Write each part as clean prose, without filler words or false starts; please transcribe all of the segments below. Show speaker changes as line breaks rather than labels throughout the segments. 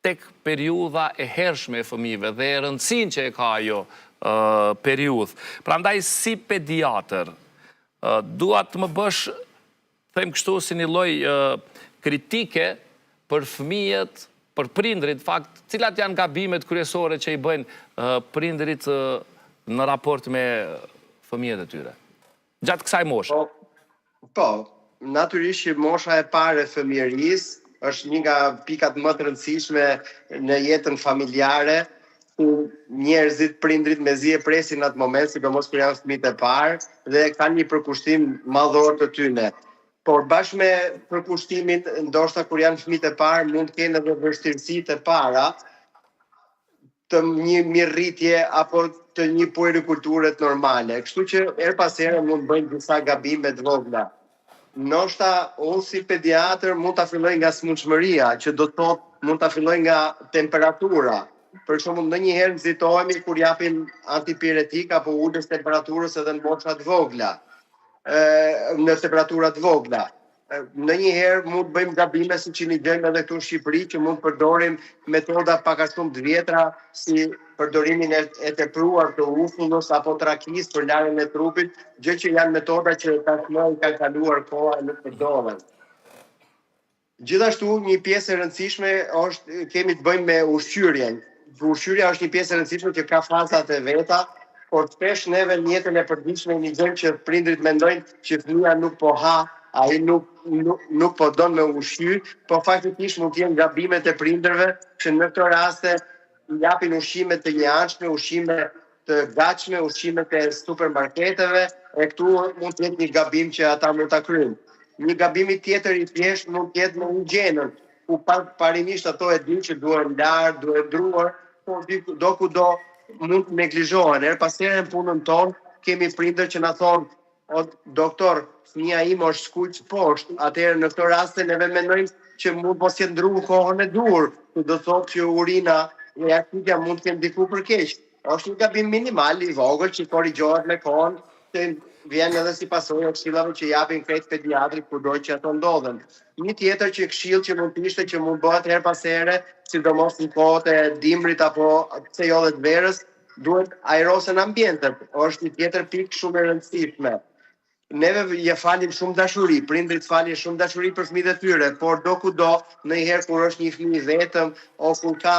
tek periudha e hershme e fëmijëve dhe e rëndësinë që e ka ajo periudhë. Prandaj si pediatër, dua të më bësh, them kështu, si një lloj kritike për fëmijët, për prindrit, fakt, cilat janë gabimet kryesore që i bëjnë prindrit në raport me fëmijët e tyre, gjatë kësaj moshe.
Po, natyrisht që mosha e parë e fëmijërisë është një nga pikat më të rëndësishme në jetën familjare, ku njerëzit, prindrit mezi e presin atë moment, sidomos kur janë fëmijët e parë dhe kanë një përkushtim madhor të tyre. Por bashkë me përkushtimin, ndoshta kur janë fëmijët e parë, mund të kenë edhe vështirësitë e para të një mirëritje apo të një puerikulture normale. Kështu që her pas here mund bëjnë disa gabime të vogla. Ndoshta unë si pediatër mund ta filloj nga smundshmëria, që do të thotë mund ta filloj nga temperatura. Për shembull, ndonjëherë nxitohemi kur japim antipiretik apo ulës temperaturës edhe në mosha të vogla. Në temperatura të vogla. Ndonjëherë mund të bëjmë gabime siç i gjejmë edhe këtu në Shqipëri, që mund të përdorim metoda pak a shumë të vjetra, si përdorimin e tepruar të ufullës apo trakisë për larjen e trupit, gjë që janë metoda që tashmë i ka kaluar koha e nuk përdoren. Gjithashtu një pjesë e rëndësishme është kemi të bëjmë me ushqyerjen. Ushqyerja është një pjesë e rëndësishme që ka fazat e veta, por shpesh neve në jetën e përditshme një gjë që prindrit mendojnë që fëmia nuk po ha, ai nuk po don me ushqy, po faktikisht mund të jenë gabimet e prindërve që në këto raste i japin ushqime të njëanshme, ushqime të gatshme, ushqime të supermarketeve, e këtu mund të jetë një gabim që ata mund ta kryejnë. Një gabim i tjetër i thjeshtë mund të jetë me higjienën, ku parimisht ato e dinë që duhen larë, duhen ndruar, por do mund të neglizhohen. Her pas here në punën tonë kemi prindër që na thonë: "O doktor, fëmia im është skuq poshtë." Atëherë në këto raste neve mendojmë që mund mos jetë ndruar kohën e dur, që do thotë që urina e akutja mund të kenë ndiku për keq. Është një gabim minimal i vogël që korrigjohet me kohën, që vjen edhe si pasojë e këshillave që japin krejt pediatrit kudo që ato ndodhen. Një tjetër që këshill që mund të ishte që mund bëhet her pas here, sidomos në kohët e dimrit apo pse jo dhe të verës, duhet ajrosen ambientet. Është një tjetër pikë shumë e rëndësishme. Neve je falim shumë dashuri, prindrit falin shumë dashuri për fëmijët e tyre, por do kudo, ndonjëherë kur është një fëmijë vetëm ose kur ka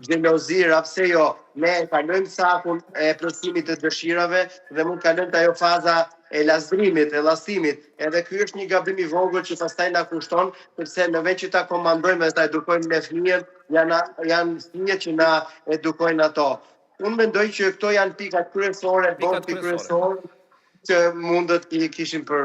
xhelozi, pse jo, ne kalojmë sakun e plotësimit të dëshirave dhe mund kalojmë ajo faza e lasdrimit, e llastimit. Edhe ky është një gabim i vogël që pastaj na kushton, sepse në vend që ta komandojmë dhe ta edukojmë ne fëmijët, janë fëmijët që na edukojnë ato. Unë mendoj që këto janë pikat kryesore, që mundët i kishim për